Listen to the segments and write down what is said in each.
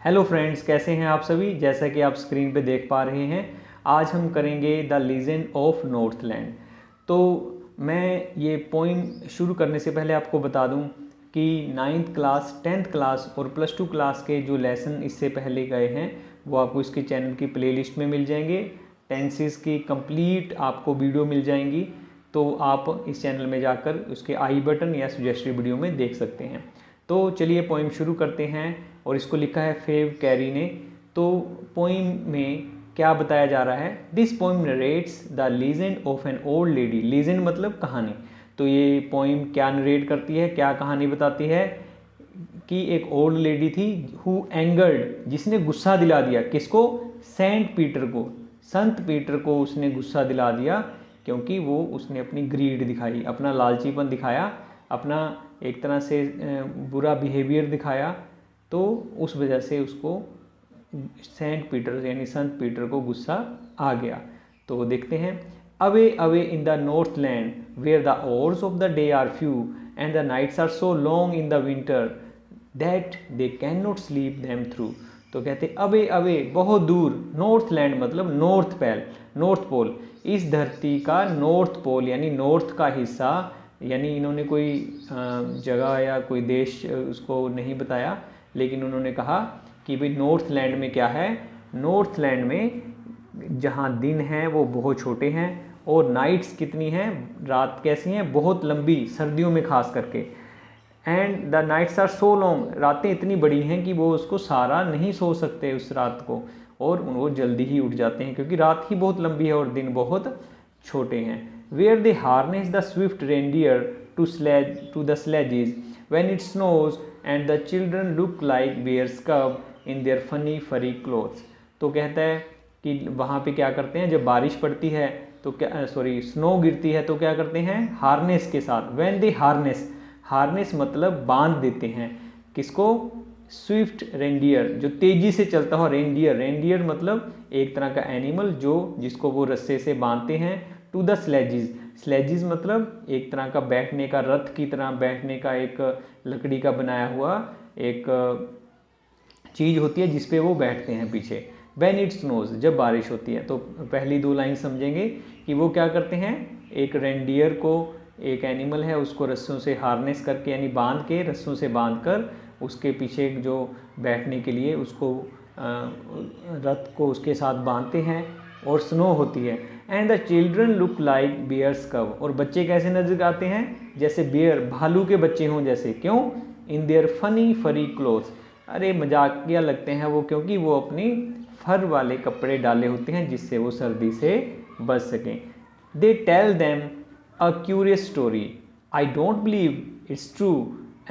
Hello friends, कैसे हैं आप सभी। जैसा कि आप स्क्रीन पे देख पा रहे हैं, आज हम करेंगे द लीजेंड ऑफ नॉर्थलैंड। तो मैं ये पोइम शुरू करने से पहले आपको बता दूं कि 9th क्लास, 10th क्लास और +2 क्लास के जो लेसन इससे पहले गए हैं वो आपको इसके चैनल की प्लेलिस्ट में मिल जाएंगे। टेंसेस की कंप्लीट आपको वीडियो मिल जाएंगी, तो आप इस चैनल में जाकर उसके आई बटन या सजेस्टेड वीडियो में देख सकते हैं। तो चलिए पोइम शुरू करते हैं। और इसको लिखा है फेव कैरी ने। तो पोइम में क्या बताया जा रहा है, this poem narrates the legend of an old lady. Legend मतलब कहानी। तो ये पोइम क्या नरेट करती है, क्या कहानी बताती है कि एक ओल्ड लेडी थी हु एंगर्ड, जिसने गुस्सा दिला दिया। किसको? सेंट पीटर को। संत पीटर को उसने गुस्सा दिला दिया, क्योंकि वो उसने अपनी ग्रीड दिखाई, अपना लालचीपन दिखाया, अपना एक तरह से बुरा बिहेवियर दिखाया। तो उस वजह से उसको सेंट पीटर यानी संत पीटर को गुस्सा आ गया। तो देखते हैं, away away in the north land where the hours of the day are few and the nights are so long in the winter that they can not sleep them through. तो कहते away away बहुत दूर, north land मतलब north pole, इस धरती का north pole यानी north का हिस्सा, यानी इन्होंने कोई जगह या कोई देश उसको नहीं बताया, लेकिन उन्होंने कहा कि भाई नॉर्थ लैंड में क्या है, नॉर्थ लैंड में जहाँ दिन हैं वो बहुत छोटे हैं और नाइट्स कितनी हैं, रात कैसी हैं, बहुत लंबी, सर्दियों में खास करके। And the nights are so long, रातें इतनी बड़ी हैं कि वो उसको सारा नहीं सो सकते उस रात को, और वो जल्दी ही उठ जाते हैं क्योंकि रात ही बहुत लंबी है और दिन बहुत छोटे हैं। Where they harness the swift reindeer to the sledges when it snows and the children look like bears cub in their funny furry clothes. तो कहता है कि वहाँ पे क्या करते हैं, जब बारिश पड़ती है तो क्या स्नो गिरती है तो क्या करते हैं, हार्नेस के साथ। व्हेन दे हार्नेस मतलब बांध देते हैं। किसको? स्विफ्ट रेंडियर, जो तेजी से चलता हुआ रेंडियर मतलब एक तरह का एनिमल जिसको वो रस्से से बांधते हैं। टू द स्लेजिस मतलब एक तरह का बैठने का, रथ की तरह बैठने का एक लकड़ी का बनाया हुआ एक चीज़ होती है जिसपे वो बैठते हैं पीछे। व्हेन इट स्नोज, जब बारिश होती है। तो पहली दो लाइन समझेंगे कि वो क्या करते हैं, एक रेंडियर को, एक एनिमल है उसको रस्सों से हार्नेस करके यानी बांध के, रस्सों से बांध कर उसके पीछे जो बैठने के लिए उसको रथ को उसके साथ बांधते हैं और स्नो होती है। And the children look like bears cub, और बच्चे कैसे नजर आते हैं, जैसे बियर, भालू के बच्चे हों जैसे। क्यों? इन देयर फनी फरी क्लोथ्स, अरे मजाकिया लगते हैं वो, क्योंकि वो अपनी फर वाले कपड़े डाले होते हैं जिससे वो सर्दी से बच सकें। They tell them a curious story, I don't believe it's true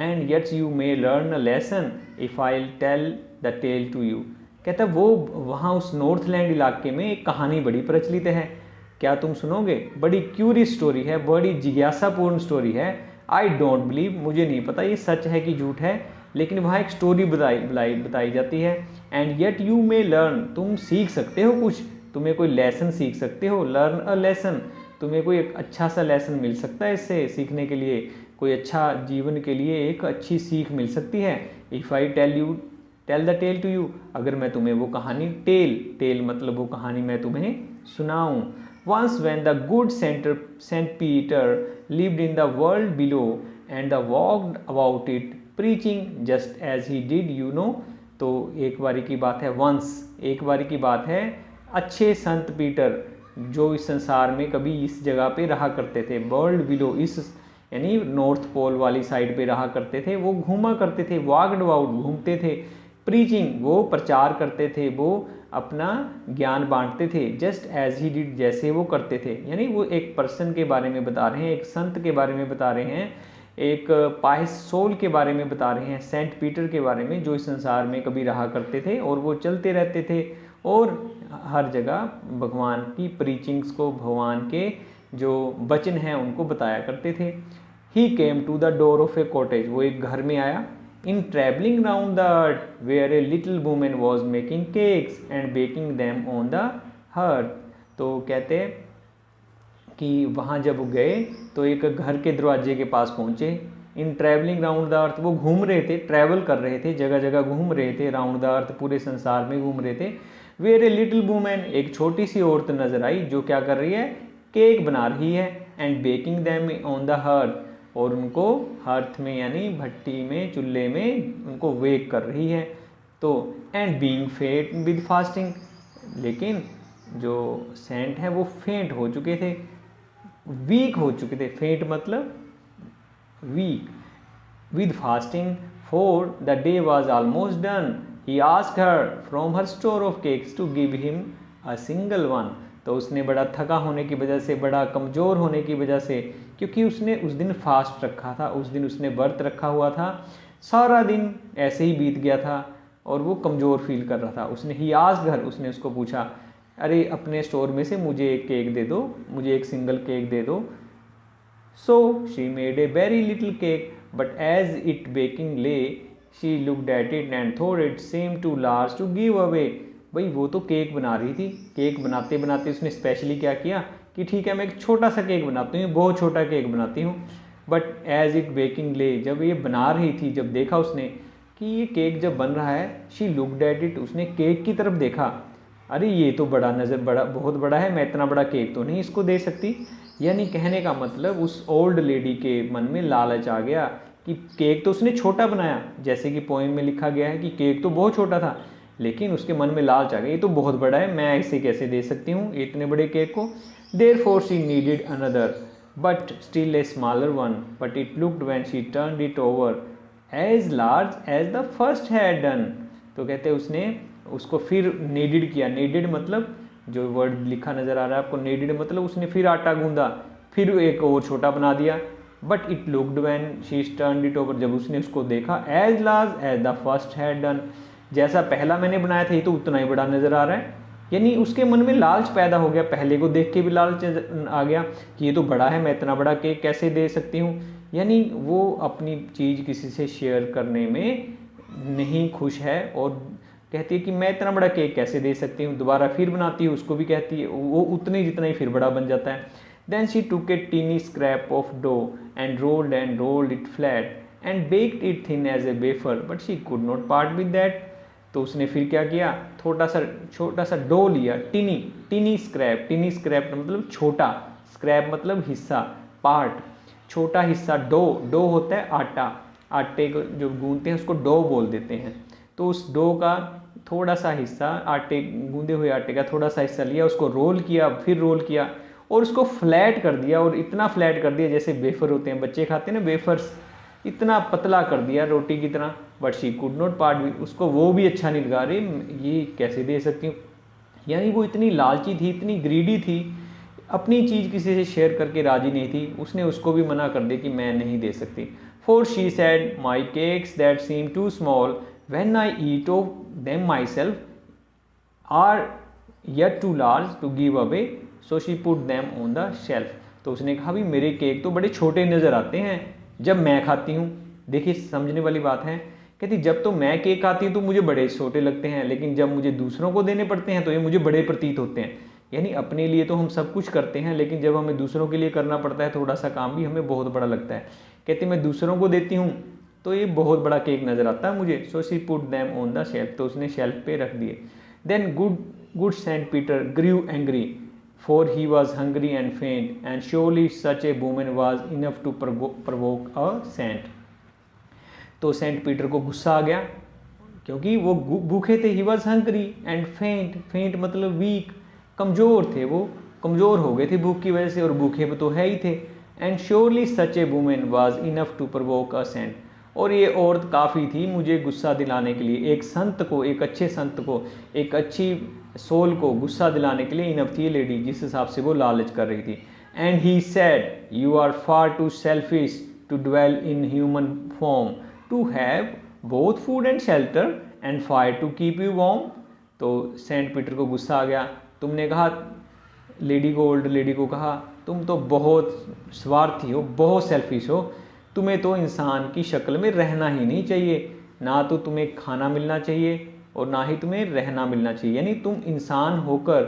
and yet you may learn a lesson if I tell the tale to you. कहता है वो वहाँ उस नॉर्थलैंड इलाके में एक कहानी बड़ी प्रचलित है, क्या तुम सुनोगे? बड़ी क्यूरियस स्टोरी है, बड़ी जिज्ञासापूर्ण स्टोरी है। आई डोंट बिलीव, मुझे नहीं पता ये सच है कि झूठ है, लेकिन वहाँ एक स्टोरी बताई जाती है। And yet you may learn, तुम सीख सकते हो कुछ, तुम्हें कोई लेसन सीख सकते हो। लर्न अ लेसन, तुम्हें कोई एक अच्छा सा लेसन मिल सकता है इससे सीखने के लिए, कोई अच्छा जीवन के लिए एक अच्छी सीख मिल सकती है। If I tell the tale to you, अगर मैं तुम्हें वो कहानी टेल मतलब वो कहानी मैं तुम्हें सुनाऊं। Once when the good Saint Peter lived in the world below and walked about it preaching just as he did, you know। तो एक बारी की बात है, एक बारी की बात है, अच्छे संत पीटर जो इस संसार में कभी इस जगह पे रहा करते थे, वर्ल्ड बिलो, इस यानी नॉर्थ पोल वाली साइड पे रहा करते थे, वो घूमा करते थे, वॉकड अबाउट घूमते थे, प्रीचिंग वो प्रचार करते थे, वो अपना ज्ञान बांटते थे, जस्ट एज ही डिड जैसे वो करते थे। यानी वो एक पर्सन के बारे में बता रहे हैं, एक संत के बारे में बता रहे हैं, एक पाइस सोल के बारे में बता रहे हैं, सेंट पीटर के बारे में जो इस संसार में कभी रहा करते थे और वो चलते रहते थे और हर जगह भगवान की प्रीचिंग्स को, भगवान के जो वचन हैं उनको बताया करते थे। He came to the door of a cottage, वो एक घर में आया। In traveling round the earth, where a little woman was making cakes and baking them on the hearth। तो कहते कि वहाँ जब गए तो एक घर के दरवाजे के पास पहुँचे। इन ट्रैवलिंग राउंड द अर्थ, वो घूम रहे थे, ट्रैवल कर रहे थे, जगह जगह घूम रहे थे, राउंड द अर्थ, पूरे संसार में घूम रहे थे। वेयर ए लिटिल वुमेन, एक छोटी सी औरत नजर आई जो क्या कर रही है, केक बना रही है। And baking them on the hearth, और उनको हर्थ में यानी भट्टी में, चूल्हे में उनको वेक कर रही है। तो and being faint with fasting, लेकिन जो सेंट है वो फेंट हो चुके थे, वीक हो चुके थे। फेंट मतलब weak. With fasting for the day was almost done, he asked her from her store of cakes to give him a single one. तो उसने बड़ा थका होने की वजह से, बड़ा कमज़ोर होने की वजह से, क्योंकि उसने उस दिन फास्ट रखा था, उस दिन उसने व्रत रखा हुआ था, सारा दिन ऐसे ही बीत गया था और वो कमज़ोर फील कर रहा था। उसने ही आस्क्ड हर, उसने उसको पूछा, अरे अपने स्टोर में से मुझे एक केक दे दो, मुझे एक सिंगल केक दे दो। So she made a very little cake, but as it baking lay she looked at it and thought it seem too large to give away. भाई वो तो केक बना रही थी, केक बनाते बनाते उसने स्पेशली क्या किया कि ठीक है मैं एक छोटा सा केक बनाती हूँ, बहुत छोटा केक बनाती हूँ। बट एज इट बेकिंग ले, जब ये बना रही थी, जब देखा उसने कि ये केक जब बन रहा है, शी लुक्ड एट इट, उसने केक की तरफ देखा, अरे ये तो बड़ा बहुत बड़ा है, मैं इतना बड़ा केक तो नहीं इसको दे सकती। यानी कहने का मतलब उस ओल्ड लेडी के मन में लालच आ गया कि केक तो उसने छोटा बनाया, जैसे कि पोएम में लिखा गया है कि केक तो बहुत छोटा था, लेकिन उसके मन में लालच आ गया, ये तो बहुत बड़ा है, मैं इसे कैसे दे सकती हूँ इतने बड़े केक को। Therefore she needed another but still a smaller one, but it looked when she turned it over as large as the first had done. तो कहते उसने उसको फिर नीडेड किया, नीडेड मतलब जो वर्ड लिखा नजर आ रहा है आपको, नीडेड मतलब उसने फिर आटा गूंदा, फिर एक और छोटा बना दिया। But it looked when she turned it over, जब उसने उसको देखा, as large as the first had done, जैसा पहला मैंने बनाया था ये तो उतना ही बड़ा नजर आ रहा है। यानी उसके मन में लालच पैदा हो गया, पहले को देख के भी लालच आ गया कि ये तो बड़ा है, मैं इतना बड़ा केक कैसे दे सकती हूँ। यानी वो अपनी चीज़ किसी से शेयर करने में नहीं खुश है और कहती है कि मैं इतना बड़ा केक कैसे दे सकती हूँ। दोबारा फिर बनाती है, उसको भी कहती है, वो उतने जितना ही फिर बड़ा बन जाता है। Then she took a tiny scrap of dough and rolled it flat and baked it thin as a wafer, but she could not part with that. तो उसने फिर क्या किया, छोटा सा डो लिया, टीनी स्क्रैप मतलब छोटा, स्क्रैप मतलब हिस्सा, पार्ट, छोटा हिस्सा। डो होता है आटा, आटे को जो गूंदते हैं उसको डो बोल देते हैं। तो उस डो का थोड़ा सा हिस्सा, आटे गूंदे हुए आटे का थोड़ा सा हिस्सा लिया, उसको रोल किया, फिर रोल किया और उसको फ्लैट कर दिया, और इतना फ्लैट कर दिया जैसे वेफर होते हैं, बच्चे खाते हैं ना वेफर्स, इतना पतला कर दिया रोटी की तरह। But she could not part with, उसको वो भी अच्छा नहीं लगा, अरे ये कैसे दे सकती हूँ। यानी वो इतनी लालची थी, इतनी ग्रीडी थी, अपनी चीज़ किसी से शेयर करके राजी नहीं थी, उसने उसको भी मना कर दिया कि मैं नहीं दे सकती। For she said my cakes that seem too small when I eat of them myself are yet too large to give away, so she put them on the shelf. तो उसने कहा भी मेरे केक तो बड़े छोटे नज़र आते हैं जब मैं खाती हूँ। देखिए समझने वाली बात है, कहती जब तो मैं केक खाती हूँ तो मुझे बड़े छोटे लगते हैं, लेकिन जब मुझे दूसरों को देने पड़ते हैं तो ये मुझे बड़े प्रतीत होते हैं। यानी अपने लिए तो हम सब कुछ करते हैं, लेकिन जब हमें दूसरों के लिए करना पड़ता है थोड़ा सा काम भी, हमें बहुत बड़ा लगता है। कहती मैं दूसरों को देती हूँ तो ये बहुत बड़ा केक नज़र आता है मुझे। So she put them on the shelf, तो उसने शेल्फ पे रख दिए। Then good saint Peter grew angry for he was hungry and faint, and surely such a woman was enough to provoke a saint। तो Saint Peter को गुस्सा आ गया क्योंकि वो भूखे थे। ही वॉज हंग्री एंड फेंट मतलब वीक, कमज़ोर थे, वो कमज़ोर हो गए थे भूख की वजह से, और भूखे तो है ही थे। And surely such a woman was enough to provoke a saint, और ये औरत काफ़ी थी मुझे गुस्सा दिलाने के लिए, एक संत को, एक अच्छे संत को, एक अच्छी सोल को गुस्सा दिलाने के लिए इनफ थी ये लेडी, जिस हिसाब से वो लालच कर रही थी। And he said you are far too selfish to dwell in human form to have both food and shelter and fire to keep you warm. तो सेंट पीटर को गुस्सा आ गया, तुमने कहा लेडी को, ओल्ड लेडी को कहा तुम तो बहुत स्वार्थी हो, बहुत सेल्फिश हो, तुम्हें तो इंसान की शक्ल में रहना ही नहीं चाहिए, ना तो तुम्हें खाना मिलना चाहिए और ना ही तुम्हें रहना मिलना चाहिए। यानी तुम इंसान होकर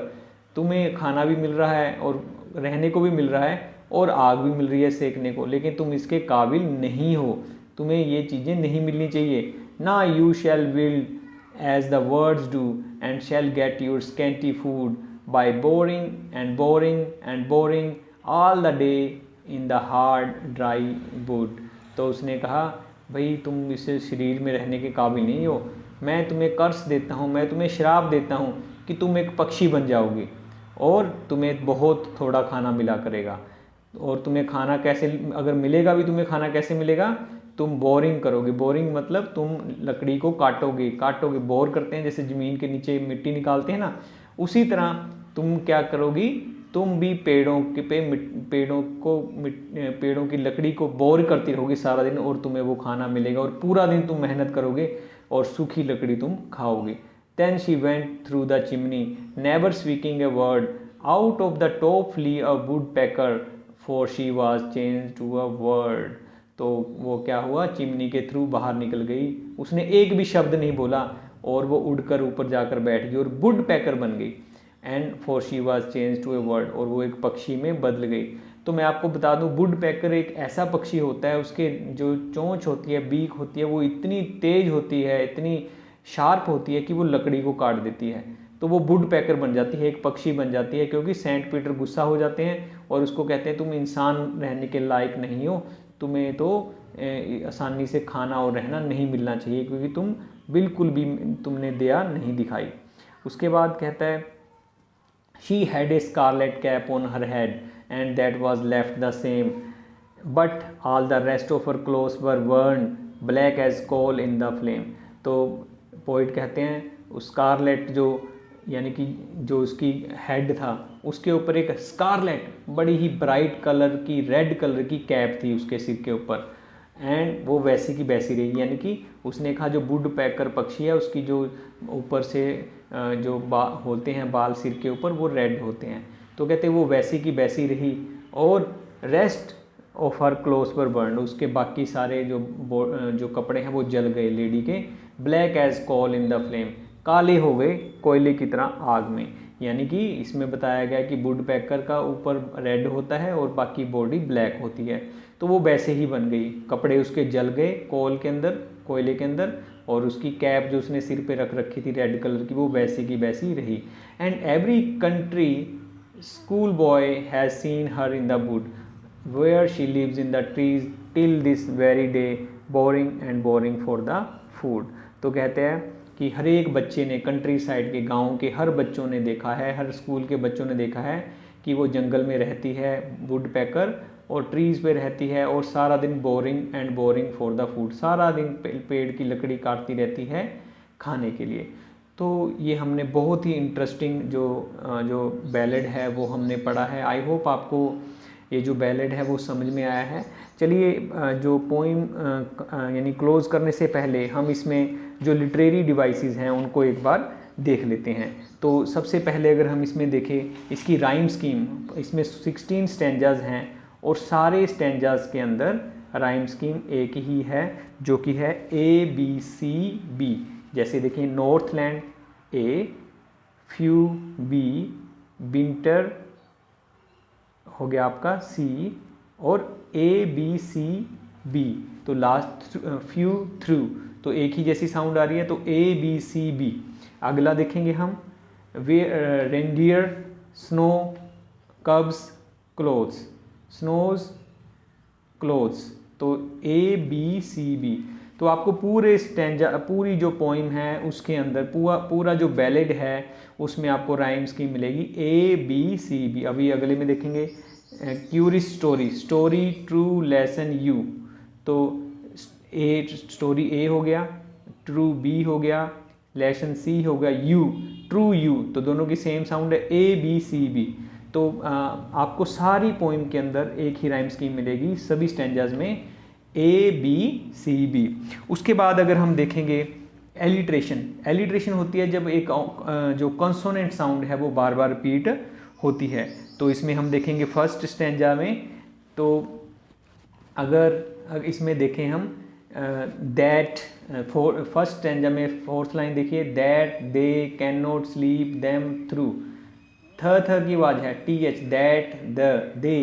तुम्हें खाना भी मिल रहा है और रहने को भी मिल रहा है, और आग भी मिल रही है सेकने को, लेकिन तुम इसके काबिल नहीं हो, तुम्हें ये चीज़ें नहीं मिलनी चाहिए। Now you shall build as the words do and shall get your scanty food by boring and boring and boring all the day in the hard dry wood। तो उसने कहा भाई तुम इस शरीर में रहने के काबिल नहीं हो, मैं तुम्हें कर्स देता हूँ, मैं तुम्हें श्राप देता हूँ कि तुम एक पक्षी बन जाओगे और तुम्हें बहुत थोड़ा खाना मिला करेगा। और तुम्हें खाना कैसे, अगर मिलेगा भी तुम्हें खाना कैसे मिलेगा, तुम बोरिंग करोगे। बोरिंग मतलब तुम लकड़ी को काटोगे, बोर करते हैं जैसे ज़मीन के नीचे मिट्टी निकालते हैं ना, उसी तरह तुम क्या करोगी, तुम भी पेड़ों की लकड़ी को बोर करती रहोगी सारा दिन और तुम्हें वो खाना मिलेगा और पूरा दिन तुम मेहनत करोगे और सूखी लकड़ी तुम खाओगे। Then she went through the chimney, never speaking a word. Out of the top flew a woodpecker, for she was changed to a bird। तो वो क्या हुआ, चिमनी के थ्रू बाहर निकल गई, उसने एक भी शब्द नहीं बोला और वो उड़कर ऊपर जाकर बैठ गई और वुड पैकर बन गई। And for she was change to a bird, और वो एक पक्षी में बदल गई। तो मैं आपको बता दूं, वुड पैकर एक ऐसा पक्षी होता है, उसके जो चोंच होती है, बीक होती है, वो इतनी तेज होती है, इतनी शार्प होती है कि वो लकड़ी को काट देती है। तो वो वुड पैकर बन जाती है, एक पक्षी बन जाती है, क्योंकि सेंट पीटर गुस्सा हो जाते हैं और उसको कहते हैं तुम इंसान रहने के लायक नहीं हो, तुम्हें तो आसानी से खाना और रहना नहीं मिलना चाहिए, क्योंकि तुम बिल्कुल भी तुमने दया नहीं दिखाई। उसके बाद कहता है she had a scarlet cap on her head and that was left the same, but all the rest of her clothes were burn black as coal in the flame. तो पोइट कहते हैं स्कारलेट जो यानी कि जो उसकी head था, उसके ऊपर एक स्कारलेट बड़ी ही ब्राइट कलर की रेड कलर की कैप थी उसके सिर के ऊपर, एंड वो वैसी की वैसी रही। यानी कि उसने कहा जो वुड पैकर पक्षी है उसकी जो ऊपर से जो होते हैं बाल सिर के ऊपर वो रेड होते हैं, तो कहते हैं वो वैसी की वैसी रही। और rest of her clothes were burn, उसके बाकी सारे जो कपड़े हैं वो जल गए लेडी के। Black as coal in the flame, काले हो गए कोयले की तरह आग में। यानी कि इसमें बताया गया कि वुड पैकर का ऊपर रेड होता है और बाकी बॉडी ब्लैक होती है, तो वो वैसे ही बन गई। कपड़े उसके जल गए कोयले के अंदर, और उसकी कैप जो उसने सिर पे रख रखी थी रेड कलर की, वो वैसी की वैसी रही। And every country school boy has seen her in the wood where she lives in the trees till this very day boring and boring for the food. तो कहते हैं कि हर एक बच्चे ने, कंट्री साइड के गांव के हर बच्चों ने देखा है, हर स्कूल के बच्चों ने देखा है कि वो जंगल में रहती है वुड पैकर और ट्रीज़ पे रहती है और सारा दिन boring and boring for the food, सारा दिन पेड़ की लकड़ी काटती रहती है खाने के लिए। तो ये हमने बहुत ही इंटरेस्टिंग जो बैलेड है वो हमने पढ़ा है। आई होप आपको ये जो बैलेड है वो समझ में आया है। चलिए जो पोइम यानी क्लोज़ करने से पहले हम इसमें जो लिटरेरी डिवाइसेस हैं उनको एक बार देख लेते हैं। तो सबसे पहले अगर हम इसमें देखें इसकी राइम स्कीम, इसमें 16 स्टैंजाज हैं और सारे स्टैंजाज के अंदर राइम स्कीम एक ही है जो कि है ABCB। जैसे देखिए Northland A, few B, winter हो गया आपका C और ABCB, तो लास्ट फ्यू थ्रू, तो एक ही जैसी साउंड आ रही है तो ABCB। अगला देखेंगे हम reindeer, snow, कब्स, clothes, snows, clothes, तो ABCB। तो आपको पूरे स्टैंजा, पूरी जो पोइम है उसके अंदर पूरा जो बैलेड है उसमें आपको राइम स्कीम मिलेगी ABCB। अभी अगले में देखेंगे curious story, story true lesson you, तो स्टोरी A हो गया, ट्रू B हो गया, लेसन C हो गया, यू ट्रू यू, तो दोनों की सेम साउंड है ABCB। तो आपको सारी पोइम के अंदर एक ही राइम स्कीम मिलेगी सभी स्टैंजाज में ABCB। उसके बाद अगर हम देखेंगे एलिट्रेशन होती है जब एक जो कंसोनेंट साउंड है वो बार बार रिपीट होती है। तो इसमें हम देखेंगे फर्स्ट स्टैंजा में, तो अगर इसमें देखें हम दैट फर्स्ट स्टैंजा में फोर्थ लाइन देखिए, that they can not sleep them through, थ की आवाज है TH, that the they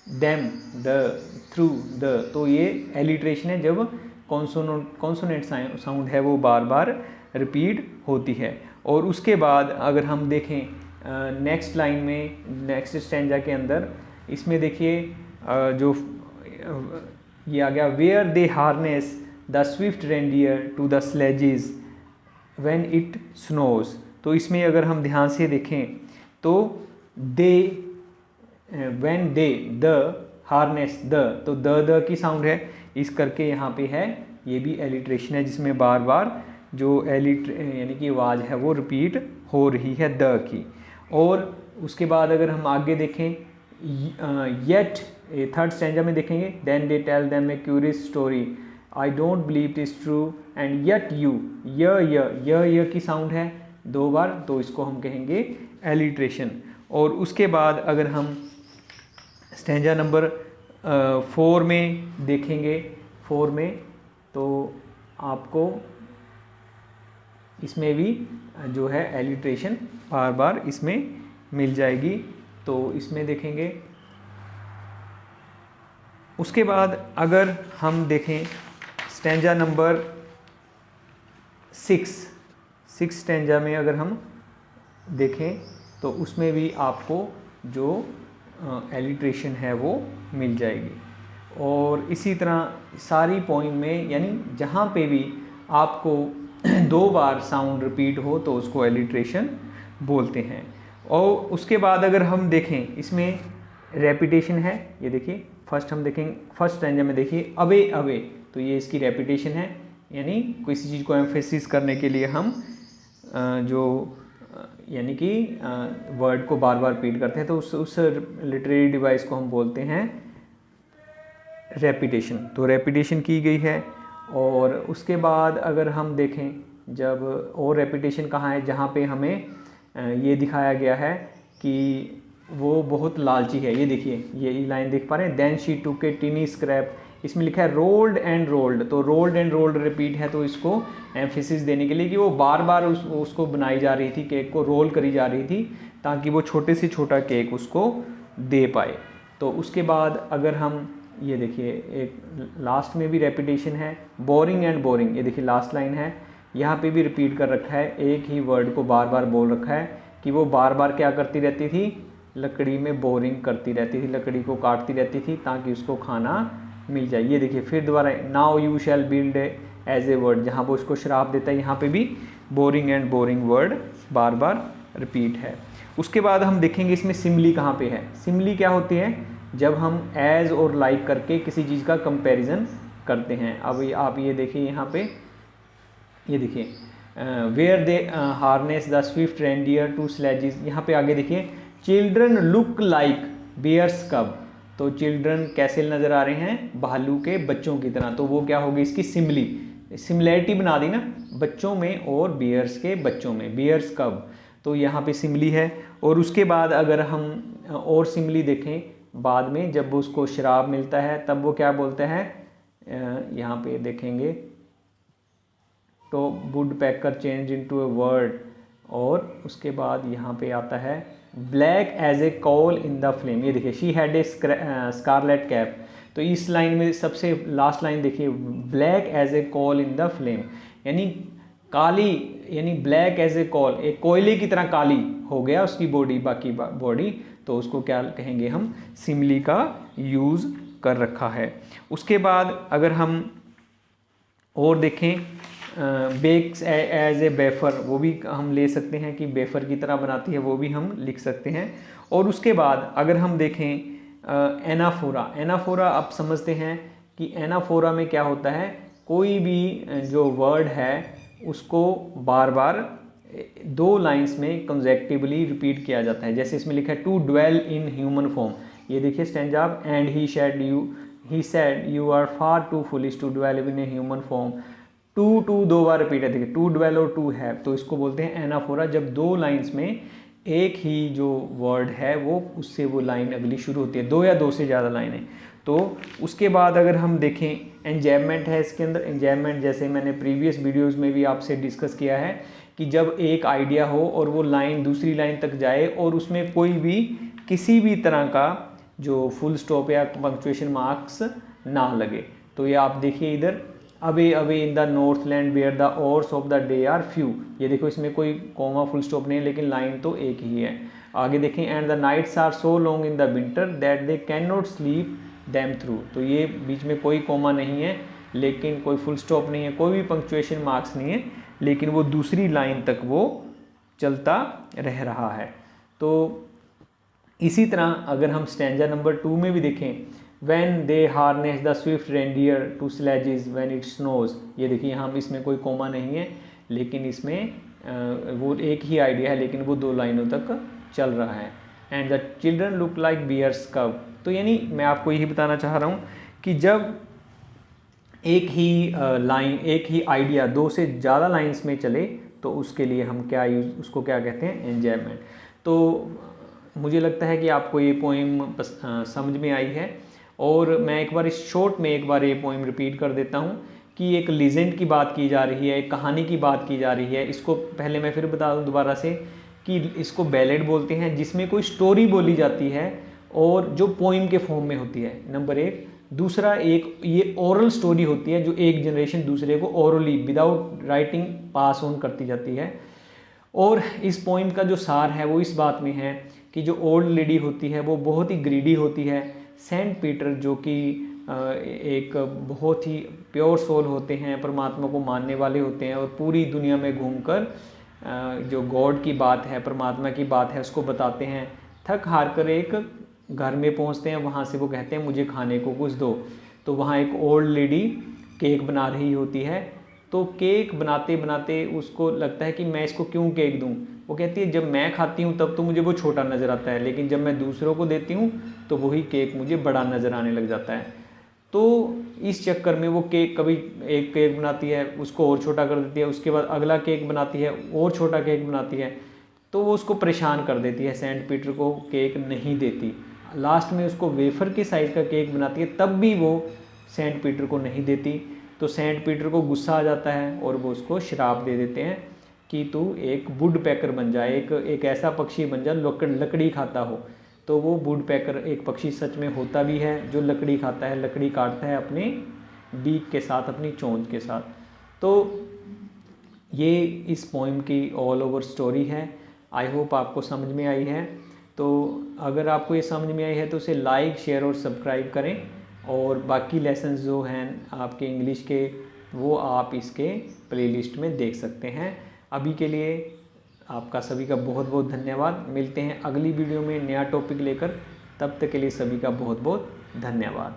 them, the, through, the, तो ये एलिट्रेशन है जब कॉन्सोनेंट साउंड है वो बार बार रिपीट होती है। और उसके बाद अगर हम देखें नेक्स्ट लाइन में, नेक्स्ट स्टैंजा के अंदर, इसमें देखिए जो ये आ गया, where they harness the swift reindeer to the sledges when it snows. तो इसमें अगर हम ध्यान से देखें तो they, when they, the, harness, the, तो द की साउंड है, इस करके यहाँ पे है, ये भी एलिट्रेशन है जिसमें बार बार जो यानी कि आवाज़ है वो रिपीट हो रही है द की। और उसके बाद अगर हम आगे देखें, येट, थर्ड स्टैंजा में देखेंगे, then they tell them a curious story, I don't believe it is true and yet you, य की साउंड है दो बार, तो इसको हम कहेंगे एलिट्रेशन। और उसके बाद अगर हम स्टैंजा नंबर 4 में देखेंगे, 4 में तो आपको इसमें भी जो है एलिट्रेशन बार बार इसमें मिल जाएगी। तो इसमें देखेंगे, उसके बाद अगर हम देखें स्टैंजा नंबर 6 स्टैंजा में अगर हम देखें तो उसमें भी आपको जो एलिट्रेशन है वो मिल जाएगी। और इसी तरह सारी पोइम में, यानी जहाँ पे भी आपको 2 बार साउंड रिपीट हो तो उसको एलिट्रेशन बोलते हैं। और उसके बाद अगर हम देखें इसमें रेपिटेशन है, ये देखिए फर्स्ट हम देखेंगे, फर्स्ट स्टैंजा में देखिए अवे अवे, तो ये इसकी रेपिटेशन है, यानी किसी चीज़ को एम्फेसिस करने के लिए हम जो यानी कि वर्ड को बार बार रिपीट करते हैं, तो उस लिटरेरी डिवाइस को हम बोलते हैं रेपिटेशन। तो रेपिटेशन की गई है। और उसके बाद अगर हम देखें, जब और रेपिटेशन कहाँ है, जहाँ पे हमें ये दिखाया गया है कि वो बहुत लालची है, ये देखिए ये लाइन देख पा रहे हैं, देन शी टूक ए टिनी स्क्रैप, इसमें लिखा है रोल्ड एंड रोल्ड, तो रोल्ड एंड रोल्ड रिपीट है, तो इसको एम्फेसिस देने के लिए कि वो बार बार उसको बनाई जा रही थी, केक को रोल करी जा रही थी ताकि वो छोटे से छोटा केक उसको दे पाए। तो उसके बाद अगर हम ये देखिए एक लास्ट में भी रेपिटेशन है, बोरिंग एंड बोरिंग, ये देखिए लास्ट लाइन है, यहाँ पे भी रिपीट कर रखा है, एक ही वर्ड को बार बार बोल रखा है कि वो बार बार क्या करती रहती थी, लकड़ी में बोरिंग करती रहती थी, लकड़ी को काटती रहती थी ताकि उसको खाना मिल जाए। ये देखिए फिर दोबारा, now you shall build as a word, जहाँ वो उसको श्राप देता है, यहाँ पे भी बोरिंग एंड बोरिंग वर्ड बार बार रिपीट है। उसके बाद हम देखेंगे इसमें सिमली कहाँ पे है। सिमली क्या होती है, जब हम एज और लाइक करके किसी चीज़ का कंपैरिजन करते हैं। अब आप ये देखिए यहाँ पे, ये देखिए where they harness the swift reindeer to sledges, यहाँ पे आगे देखिए चिल्ड्रन लुक लाइक बियर्स कब, तो चिल्ड्रन कैसे नज़र आ रहे हैं, भालू के बच्चों की तरह, तो वो क्या होगी इसकी सिमिली, सिमिलैरिटी बना दी ना बच्चों में और बियर्स के बच्चों में, बियर्स कब, तो यहाँ पे सिमिली है। और उसके बाद अगर हम और सिमिली देखें, बाद में जब उसको शराब मिलता है तब वो क्या बोलता है, यहाँ पे देखेंगे तो woodpecker change into a word, और उसके बाद यहाँ पे आता है black as a coal in the flame, ये देखिए she had a scarlet cap, तो इस लाइन में सबसे लास्ट लाइन देखिए black as a coal in the flame, यानी काली, यानी ब्लैक एज ए कॉल, एक कोयले की तरह काली हो गया उसकी बॉडी, बाकी बॉडी, तो उसको क्या कहेंगे हम, सिमली का यूज़ कर रखा है। उसके बाद अगर हम और देखें बेक्स एज ए बेफर, वो भी हम ले सकते हैं कि बेफर की तरह बनाती है, वो भी हम लिख सकते हैं। और उसके बाद अगर हम देखें एनाफोरा, एनाफोरा आप समझते हैं कि एनाफोरा में क्या होता है, कोई भी जो वर्ड है उसको बार बार 2 लाइंस में कंसेक्टिवली रिपीट किया जाता है। जैसे इसमें लिखा है to dwell in human form, ये देखिए stanza, and he said you are far too foolish to dwell in a human form, to 2 बार रिपीट है, देखिए टू ड्वेल और टू हैव, तो इसको बोलते हैं एनाफोरा, जब 2 लाइंस में एक ही जो वर्ड है वो उससे वो लाइन अगली शुरू होती है, 2 या 2 से ज़्यादा लाइनें। तो उसके बाद अगर हम देखें एंजैबमेंट है इसके अंदर, एंजैबमेंट जैसे मैंने प्रीवियस वीडियोस में भी आपसे डिस्कस किया है कि जब एक आइडिया हो और वो लाइन दूसरी लाइन तक जाए और उसमें कोई भी किसी भी तरह का जो फुल स्टॉप या पंक्चुएशन मार्क्स ना लगे। तो ये आप देखिए इधर, away away in the northland where the hours of the day are few, ये देखो इसमें कोई कॉमा फुल स्टॉप नहीं है लेकिन लाइन तो एक ही है। आगे देखें, and the nights are so long in the winter that they can not sleep them through, तो ये बीच में कोई कॉमा नहीं है लेकिन कोई फुल स्टॉप नहीं है, कोई भी पंक्चुएशन मार्क्स नहीं है, लेकिन वो दूसरी लाइन तक वो चलता रह रहा है। तो इसी तरह अगर हम स्टैंजा नंबर 2 में भी देखें, when they harness the swift reindeer to sledges when it snows, ये देखिए यहाँ इसमें कोई कोमा नहीं है लेकिन इसमें वो एक ही आइडिया है लेकिन वो 2 लाइनों तक चल रहा है। And the children look like bears cub, तो यानी मैं आपको यही बताना चाह रहा हूँ कि जब एक ही लाइन, एक ही आइडिया 2 से ज़्यादा लाइंस में चले तो उसके लिए हम क्या उसको क्या कहते हैं, एंजॉयमेंट। तो मुझे लगता है कि आपको ये पोइम समझ में आई है, और मैं एक बार इस शॉर्ट में एक बार ये पोइम रिपीट कर देता हूँ कि एक लीजेंड की बात की जा रही है, एक कहानी की बात की जा रही है। इसको पहले मैं फिर बता दूँ दोबारा से कि इसको बैलेड बोलते हैं, जिसमें कोई स्टोरी बोली जाती है और जो पोइम के फॉर्म में होती है, नंबर 1। दूसरा, एक ये ओरल स्टोरी होती है जो एक जनरेशन दूसरे को orally without writing pass on करती जाती है। और इस पोइम का जो सार है वो इस बात में है कि जो ओल्ड लेडी होती है वो बहुत ही ग्रीडी होती है। सेंट पीटर जो कि एक बहुत ही प्योर सोल होते हैं, परमात्मा को मानने वाले होते हैं, और पूरी दुनिया में घूमकर जो गॉड की बात है, परमात्मा की बात है, उसको बताते हैं। थक हार कर एक घर में पहुंचते हैं, वहाँ से वो कहते हैं मुझे खाने को कुछ दो। तो वहाँ एक ओल्ड लेडी केक बना रही होती है, तो केक बनाते बनाते उसको लगता है कि मैं इसको क्यों केक दूं। वो कहती है जब मैं खाती हूँ तब तो मुझे वो छोटा नज़र आता है, लेकिन जब मैं दूसरों को देती हूँ तो वही केक मुझे बड़ा नज़र आने लग जाता है। तो इस चक्कर में वो केक, कभी एक केक बनाती है उसको और छोटा कर देती है, उसके बाद अगला केक बनाती है और छोटा केक बनाती है, तो वो उसको परेशान कर देती है, सेंट पीटर को केक नहीं देती। लास्ट में उसको वेफर के साइज़ का केक बनाती है, तब भी वो सेंट पीटर को नहीं देती। तो सेंट पीटर को गुस्सा आ जाता है और वो उसको श्राप दे देते हैं कि तू एक वुड पैकर बन जा, एक ऐसा पक्षी बन जा लकड़ी खाता हो। तो वो वुड पैकर एक पक्षी सच में होता भी है जो लकड़ी खाता है, लकड़ी काटता है अपने बीक के साथ, अपनी चोंच के साथ। तो ये इस पोइम की ऑल ओवर स्टोरी है। आई होप आपको समझ में आई है। तो अगर आपको ये समझ में आई है तो उसे लाइक, शेयर और सब्सक्राइब करें, और बाकी लेसन्स जो हैं आपके इंग्लिश के वो आप इसके प्लेलिस्ट में देख सकते हैं। अभी के लिए आपका सभी का बहुत बहुत धन्यवाद। मिलते हैं अगली वीडियो में नया टॉपिक लेकर, तब तक के लिए सभी का बहुत बहुत धन्यवाद।